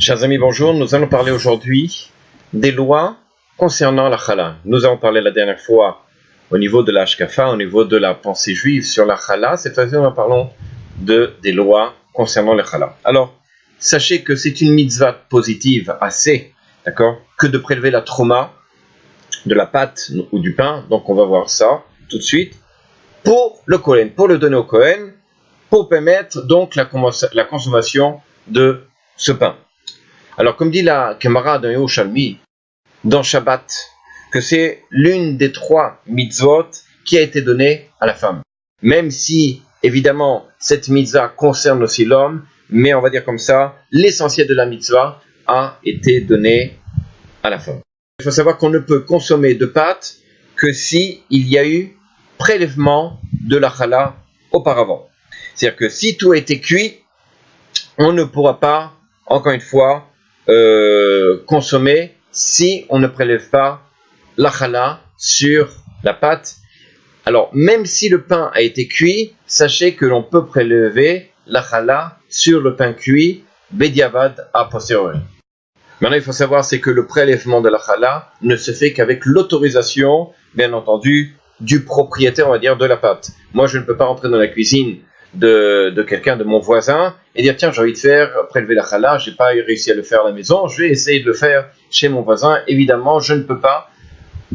Chers amis, bonjour. Nous allons parler aujourd'hui des lois concernant la challah. Nous avons parlé la dernière fois au niveau de la hashkafa, au niveau de la pensée juive sur la challah. Cette fois-ci, nous parlons des lois concernant la challah. Alors, sachez que c'est une mitzvah positive assez, d'accord, que de prélever la trouma de la pâte ou du pain. Donc, on va voir ça tout de suite. Pour le Kohen, pour le donner au Kohen, pour permettre donc la consommation de ce pain. Alors, comme dit la Gemara dans Yerushalmi, dans Shabbat, que c'est l'une des 3 mitzvot qui a été donnée à la femme. Même si, évidemment, cette mitzvah concerne aussi l'homme, mais on va dire comme ça, l'essentiel de la mitzvah a été donné à la femme. Il faut savoir qu'on ne peut consommer de pâte que si il y a eu prélèvement de la challah auparavant. C'est-à-dire que si tout a été cuit, on ne pourra pas, encore une fois, consommer si on ne prélève pas la challah sur la pâte. Alors, même si le pain a été cuit, sachez que l'on peut prélever la challah sur le pain cuit, bediavad a posteriori. Maintenant, il faut savoir, c'est que le prélèvement de la challah ne se fait qu'avec l'autorisation, bien entendu, du propriétaire, on va dire, de la pâte. Moi, je ne peux pas rentrer dans la cuisine de quelqu'un, de mon voisin, et dire, tiens, j'ai envie de faire prélever la challah, j'ai pas réussi à le faire à la maison, je vais essayer de le faire chez mon voisin. Évidemment, je ne peux pas,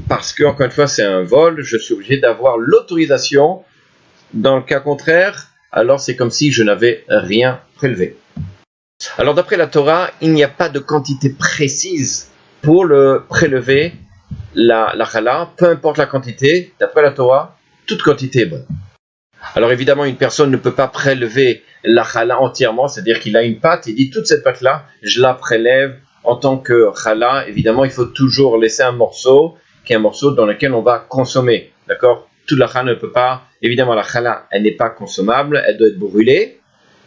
parce que, encore une fois, c'est un vol, je suis obligé d'avoir l'autorisation. Dans le cas contraire, alors c'est comme si je n'avais rien prélevé. Alors, d'après la Torah, il n'y a pas de quantité précise pour le prélever la challah, peu importe la quantité, d'après la Torah, toute quantité est bonne. Alors évidemment, une personne ne peut pas prélever la challah entièrement, c'est-à-dire qu'il a une pâte, il dit toute cette pâte-là, je la prélève en tant que challah. Évidemment, il faut toujours laisser un morceau, qui est un morceau dans lequel on va consommer, d'accord? Toute la challah ne peut pas, évidemment la challah, elle n'est pas consommable, elle doit être brûlée.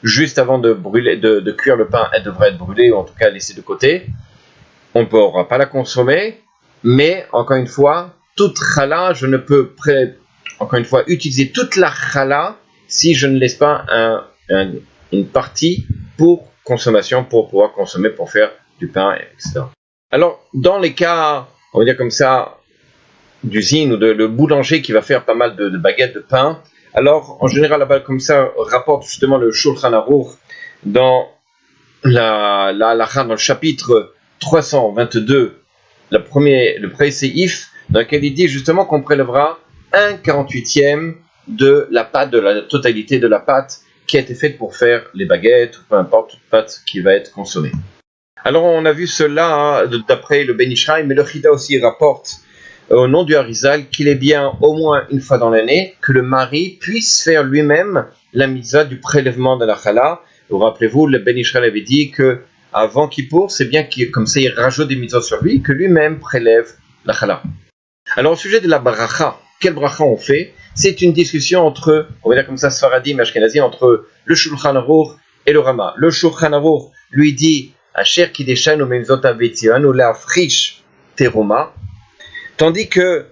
Juste avant de cuire le pain, elle devrait être brûlée, ou en tout cas laissée de côté. On ne pourra pas la consommer, mais encore une fois, toute challah, je ne peux encore une fois, utiliser toute la challah si je ne laisse pas une partie pour consommation, pour pouvoir consommer, pour faire du pain, etc. Alors, dans les cas, on va dire comme ça, d'usine ou le boulanger qui va faire pas mal de baguettes de pain, alors, en général, là-bas, comme ça, rapporte justement le Shulchan Aruch dans dans le chapitre 322, le premier séif, dans lequel il dit justement qu'on prélèvera 1/48 de la pâte, de la totalité de la pâte qui a été faite pour faire les baguettes, ou peu importe, toute pâte qui va être consommée. Alors on a vu cela d'après le Ben Ish Chai, mais le Chida aussi rapporte au nom du Harizal qu'il est bien au moins une fois dans l'année que le mari puisse faire lui-même la mitzvah du prélèvement de la challah. Vous rappelez-vous, le Ben Ish Chai avait dit que avant Kippour, c'est bien qu'il, comme ça, il rajoute des mitzvahs sur lui, que lui-même prélève la challah. Alors au sujet de la bracha, quelle bracha on fait? C'est une discussion entre, on va dire comme ça, Sfaradim et Ashkenazim, entre le Shulchan Aruch et le Rama. Le Shulchan Aruch lui dit Asher kideshan u'memzot avetian ou la friche teruma, tandis que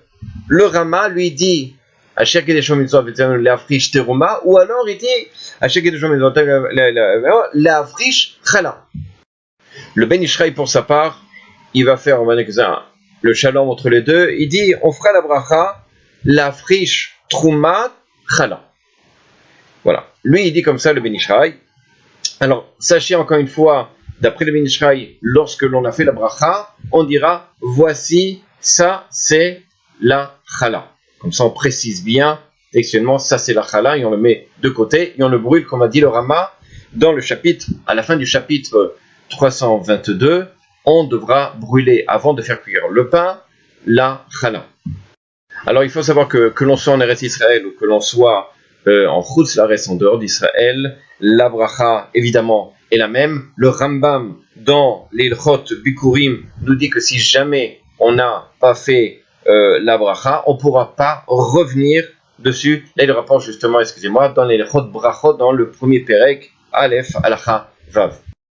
le Rama lui dit Asher kideshan u'memzot avetian ou la friche teruma, ou alors il dit Asher kideshan u'memzot la friche chala. Le Ben Ish Chai, pour sa part, il va faire, on va dire que ça, le shalom entre les deux, il dit on fera la bracha la friche Troumat Chala. Voilà. Lui, il dit comme ça, le Ben Ish Chai. Alors, sachez encore une fois, d'après le Ben Ish Chai, lorsque l'on a fait la bracha, on dira, voici, ça, c'est la Chala. Comme ça, on précise bien, textuellement, ça, c'est la Chala, et on le met de côté, et on le brûle, comme a dit le Rama, dans le chapitre, à la fin du chapitre 322, on devra brûler, avant de faire cuire le pain, la Chala. Alors, il faut savoir que l'on soit en Eretz Israël ou que l'on soit en Chutz La'aretz, en dehors d'Israël, la bracha, évidemment, est la même. Le Rambam, dans l'Ilchot Bikurim, nous dit que si jamais on n'a pas fait la bracha, on ne pourra pas revenir dessus. Là, il rapporte justement, dans l'Ilchot Brachot, dans le premier Perek, Aleph, Alacha, Vav.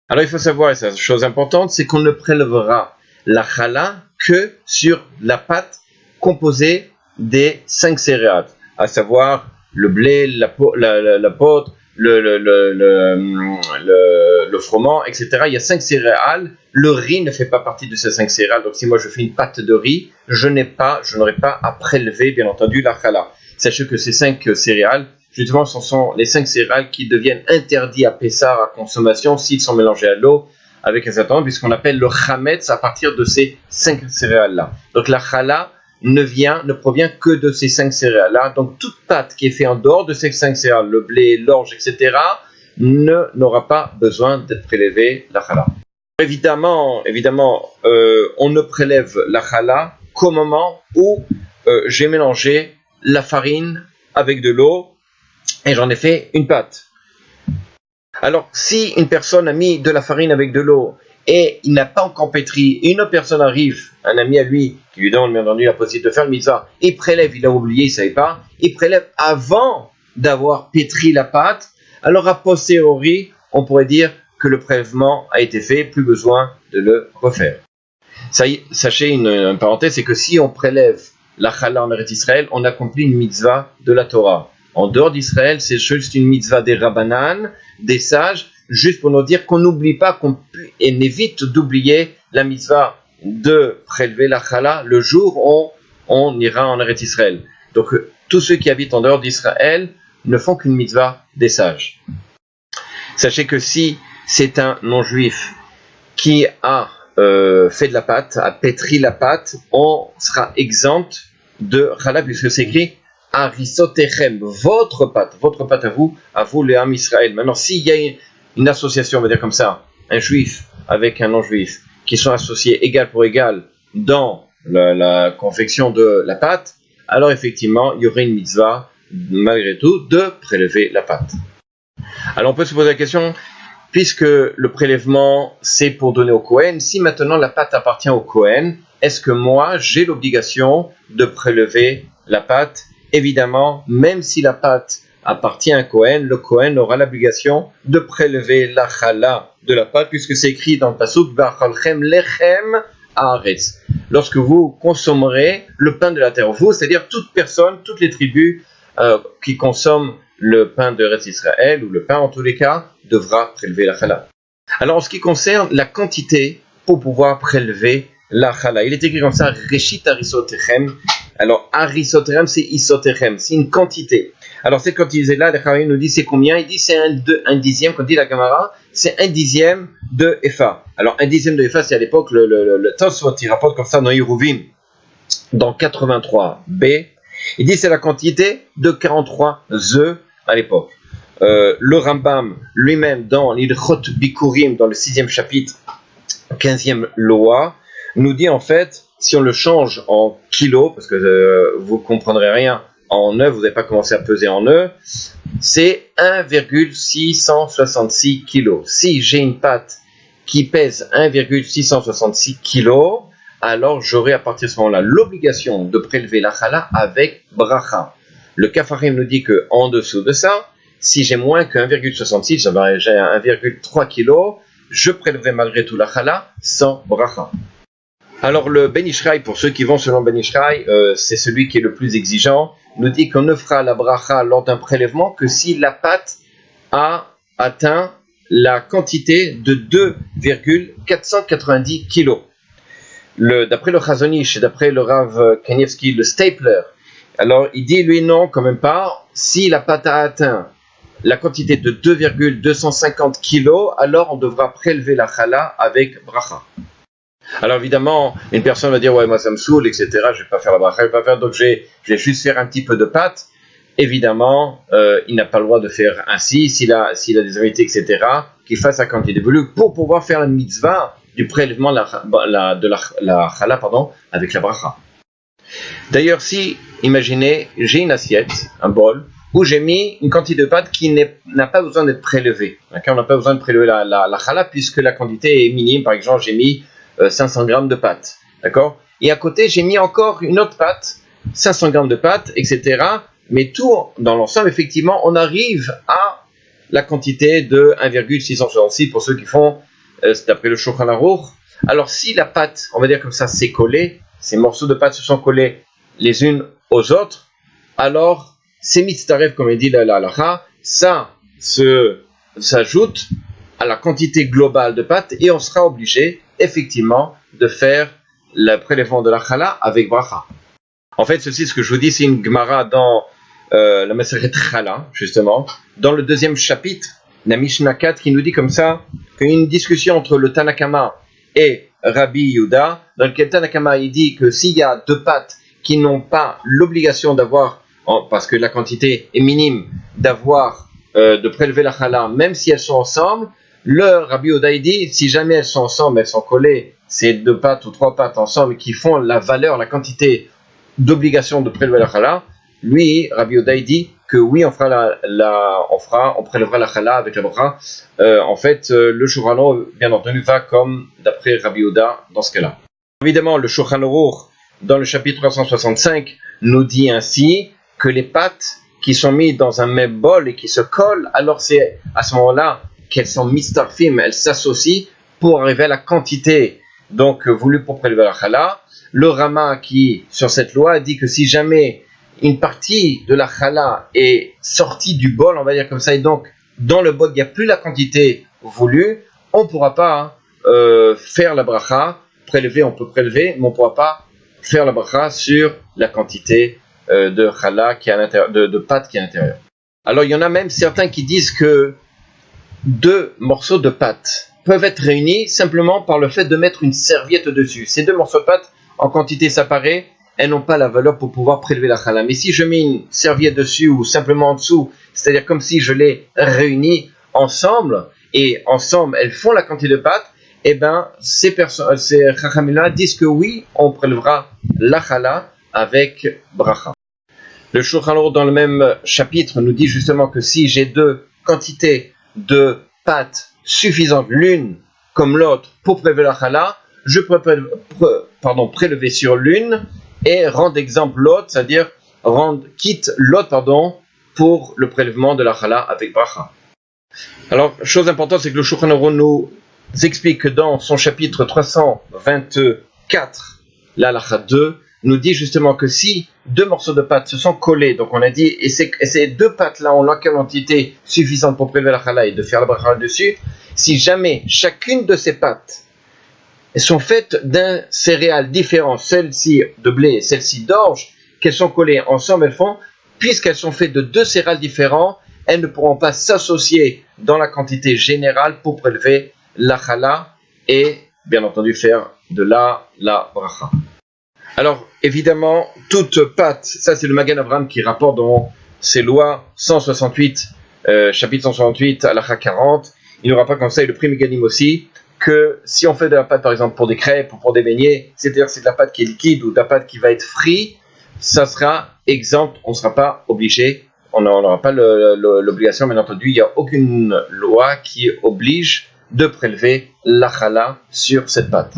Alors, il faut savoir, et c'est une chose importante, c'est qu'on ne prélèvera la challah que sur la pâte composée des 5 céréales, à savoir le blé, la pote, le froment, etc. Il y a 5 céréales. Le riz ne fait pas partie de ces 5 céréales. Donc si moi je fais une pâte de riz, je n'aurai pas à prélever, bien entendu, la challah. Sachez que ces 5 céréales, justement, ce sont les 5 céréales qui deviennent interdits à Pessah, à consommation, s'ils sont mélangés à l'eau, avec un certain nombre, puisqu'on appelle le chametz à partir de ces 5 céréales-là. Donc la challah ne provient que de ces 5 céréales-là. Donc toute pâte qui est faite en dehors de ces 5 céréales, le blé, l'orge, etc., n'aura pas besoin d'être prélevée la challah. Évidemment, on ne prélève la challah qu'au moment où j'ai mélangé la farine avec de l'eau et j'en ai fait une pâte. Alors, si une personne a mis de la farine avec de l'eau et il n'a pas encore pétri, une autre personne arrive, un ami à lui, qui lui donne bien entendu la possibilité de faire le mitzvah, il prélève, il a oublié, il ne savait pas, il prélève avant d'avoir pétri la pâte, alors a posteriori, on pourrait dire que le prélèvement a été fait, plus besoin de le refaire. Sachez une parenthèse, c'est que si on prélève la challah en Eretz Israël, on accomplit une mitzvah de la Torah. En dehors d'Israël, c'est juste une mitzvah des Rabbanan, des sages, juste pour nous dire qu'on n'oublie pas et on évite d'oublier la mitzvah de prélever la challah le jour où on ira en Eretz Israël. Donc tous ceux qui habitent en dehors d'Israël ne font qu'une mitzvah des sages. Sachez que si c'est un non-juif qui a fait de la pâte, a pétri la pâte, on sera exempt de challah puisque c'est écrit Arisotechem, votre pâte à vous les Ham Israël. Maintenant, s'il y a une association, on va dire comme ça, un juif avec un non-juif, qui sont associés égal pour égal dans la confection de la pâte, alors effectivement, il y aurait une mitzvah, malgré tout, de prélever la pâte. Alors on peut se poser la question, puisque le prélèvement, c'est pour donner au Kohen, si maintenant la pâte appartient au Kohen, est-ce que moi, j'ai l'obligation de prélever la pâte? Évidemment, même si la pâte appartient à un Kohen, le Kohen aura l'obligation de prélever la challah de la pâte, puisque c'est écrit dans le pasuk V'achalchem lechem haaretz. Lorsque vous consommerez le pain de la terre, vous, c'est-à-dire toute personne, toutes les tribus qui consomment le pain de Eretz Israël, ou le pain en tous les cas, devra prélever la challah. Alors en ce qui concerne la quantité pour pouvoir prélever la challah, il est écrit comme ça, Reshit Arisotechem. Alors Arisotechem, c'est Isotechem, c'est une quantité. Alors cette quantité-là, le Chachamim nous dit c'est combien? Il dit c'est un dixième, quand dit la Gemara, c'est un dixième de Epha. Alors un dixième de Epha, c'est à l'époque le Tosfot, il rapporte comme ça dans Yeruvim, dans 83b, il dit c'est la quantité de 43 œufs à l'époque. Le Rambam lui-même dans l'Ilchot Bikurim, dans le 6e chapitre, 15e loi, nous dit en fait, si on le change en kilos, parce que vous ne comprendrez rien en œufs, vous n'avez pas commencé à peser en œufs, c'est 1,666 kilos. Si j'ai une pâte qui pèse 1,666 kilos, alors j'aurai à partir de ce moment-là l'obligation de prélever la challah avec bracha. Le Kafarim nous dit qu'en dessous de ça, si j'ai moins que 1,66, j'ai 1,3 kg, je prélèverai malgré tout la challah sans bracha. Alors le Ben Ishraï, pour ceux qui vont selon Ben Ishraï, c'est celui qui est le plus exigeant, nous dit qu'on ne fera la bracha lors d'un prélèvement que si la pâte a atteint la quantité de 2,490 kg. D'après le Chazon Ish et d'après le Rav Kanievski, le Stapler, alors il dit lui non, quand même pas, si la pâte a atteint la quantité de 2,250 kg, alors on devra prélever la challah avec bracha. Alors évidemment, une personne va dire ouais moi ça me saoule, etc. Je vais pas faire la bracha, je vais pas faire, donc je vais juste faire un petit peu de pâte. Évidemment, il n'a pas le droit de faire ainsi, s'il a des invités, etc. Qu'il fasse sa quantité voulue pour pouvoir faire la mitzvah du prélèvement de la challah, avec la bracha. D'ailleurs, si, imaginez, j'ai une assiette, un bol, où j'ai mis une quantité de pâte qui n'a pas besoin d'être prélevée. On n'a pas besoin de prélever la challah puisque la quantité est minime. Par exemple, j'ai mis 500 grammes de pâte. D'accord ? Et à côté, j'ai mis encore une autre pâte, 500 grammes de pâte, etc. Mais tout dans l'ensemble, effectivement, on arrive à la quantité de 1,666 pour ceux qui font, c'est d'après le Shulchan Aruch. Alors, si la pâte, on va dire comme ça, s'est collée, ces morceaux de pâte se sont collés les unes aux autres, alors c'est mitzaref, comme il dit la halakha, ça s'ajoute à la quantité globale de pâte et on sera obligé effectivement de faire le prélèvement de la chala avec bracha. En fait, ceci, ce que je vous dis, c'est une Gemara dans la Maseret Chala, justement, dans le deuxième chapitre, la Mishnah 4, qui nous dit comme ça qu'il y a une discussion entre le Tanakama et Rabbi Yehuda, dans lequel Tanakama il dit que s'il y a deux pâtes qui n'ont pas l'obligation d'avoir, parce que la quantité est minime, d'avoir de prélever la chala, même si elles sont ensemble, le Rabbi Yehuda il dit si jamais elles sont ensemble, elles sont collées, ces deux pâtes ou trois pâtes ensemble qui font la valeur, la quantité d'obligation de prélever la chala, lui, Rabbi Yehuda il dit que oui, on prélèvera la chala avec la bracha. En fait, le Shulchan Aruch, bien entendu, va comme d'après Rabbi Yehuda dans ce cas-là. Évidemment, le Shulchan Aruch, dans le chapitre 365, nous dit ainsi que les pâtes qui sont mises dans un même bol et qui se collent, alors c'est à ce moment-là qu'elles sont mistarfim, elles s'associent pour arriver à la quantité donc voulue pour prélever la chala. Le Rama qui, sur cette loi, dit que si jamais une partie de la chala est sortie du bol, on va dire comme ça, et donc dans le bol il n'y a plus la quantité voulue, on ne pourra pas faire la bracha, prélever, on peut prélever, mais on ne pourra pas faire la bracha sur la quantité de chala qui est à l'intérieur, de pâte qui est à l'intérieur. Alors il y en a même certains qui disent que deux morceaux de pâte peuvent être réunis simplement par le fait de mettre une serviette dessus. Ces deux morceaux de pâte, en quantité séparée, elles n'ont pas la valeur pour pouvoir prélever la chala. Mais si je mets une serviette dessus ou simplement en dessous, c'est-à-dire comme si je les réunis ensemble, et ensemble elles font la quantité de pâte, eh bien ces chachamim-là disent que oui, on prélèvera la chala avec bracha. Le Shulchan Aruch dans le même chapitre nous dit justement que si j'ai deux quantités de pâte suffisantes l'une comme l'autre pour prélever la chala, je peux prélever sur l'une et rendre exemple l'autre, c'est-à-dire quitte l'autre pour le prélèvement de la chala avec bracha. Alors, chose importante, c'est que le Shulchan Aruch nous explique que dans son chapitre 324, l'Halakha 2, nous dit justement que si deux morceaux de pâte se sont collés, donc on a dit, et ces deux pâtes-là ont la quantité suffisante pour prélever la chala et de faire la bracha dessus, si jamais chacune de ces pâtes sont faites d'un céréal différent, celle-ci de blé et celle-ci d'orge, qu'elles sont collées ensemble, puisqu'elles sont faites de deux céréales différents, elles ne pourront pas s'associer dans la quantité générale pour prélever la chala et bien entendu faire de la bracha. Alors évidemment, toute pâte, ça c'est le Magen Avraham qui rapporte dans ses lois 168, chapitre 168, halakha 40, il nous rapporte comme ça, et le Pri Megadim aussi, que si on fait de la pâte par exemple pour des crêpes ou pour des beignets, c'est-à-dire c'est de la pâte qui est liquide ou de la pâte qui va être frite, ça sera exempt, on ne sera pas obligé, on n'aura pas l'obligation, bien entendu, il n'y a aucune loi qui oblige de prélever la chala sur cette pâte.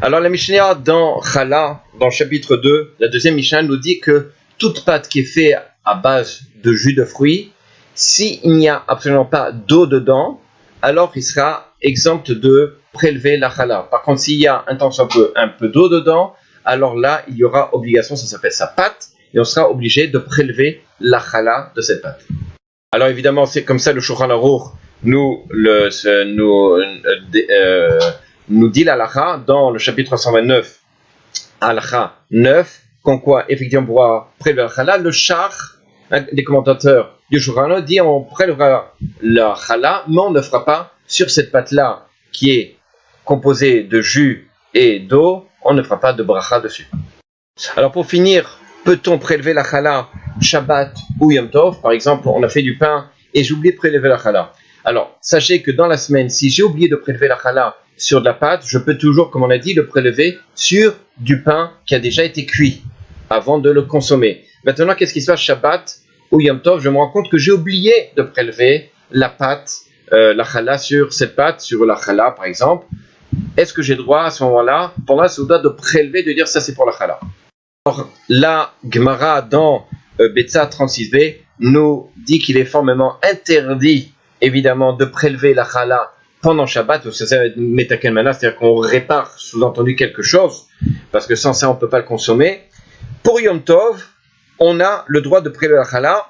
Alors la Mishnah dans chala, dans le chapitre 2, la deuxième Mishnah nous dit que toute pâte qui est faite à base de jus de fruits, s'il n'y a absolument pas d'eau dedans, alors il sera exempt de prélever la chala. Par contre, s'il y a un peu d'eau dedans, alors là, il y aura obligation, ça s'appelle sa pâte, et on sera obligé de prélever la chala de cette pâte. Alors évidemment, c'est comme ça le Shulchan Aruch nous dit l'halakha dans le chapitre 329, halakha 9, qu'en quoi effectivement on pourra prélever la chala. Le char, un des commentateurs du Shulchan Aruch dit on prélèvera la chala, mais on ne fera pas sur cette pâte-là qui est composée de jus et d'eau, on ne fera pas de bracha dessus. Alors pour finir, peut-on prélever la chala Shabbat ou Yom Tov? Par exemple, on a fait du pain et j'ai oublié de prélever la chala. Alors, sachez que dans la semaine, si j'ai oublié de prélever la chala sur de la pâte, je peux toujours, comme on a dit, le prélever sur du pain qui a déjà été cuit avant de le consommer. Maintenant, qu'est-ce qui se passe Shabbat ou Yom Tov? Je me rends compte que j'ai oublié de prélever la pâte, la chala sur cette pâte, sur la chala par exemple. Est-ce que j'ai droit à ce moment-là, pendant la souda, de prélever, de dire ça c'est pour la chala? Alors, la Gemara dans Betsa 36b nous dit qu'il est formellement interdit, évidemment, de prélever la chala pendant Shabbat, c'est ça, metakelmana, c'est-à-dire qu'on répare, sous-entendu, quelque chose, parce que sans ça, on ne peut pas le consommer. Pour Yom Tov, on a le droit de prélever la chala,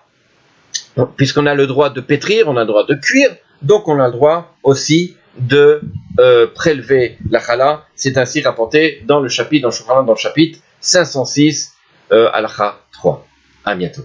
puisqu'on a le droit de pétrir, on a le droit de cuire, donc on a le droit aussi de prélever la challah. C'est ainsi rapporté dans le chapitre, dans le chapitre 506, halakha 3. À bientôt.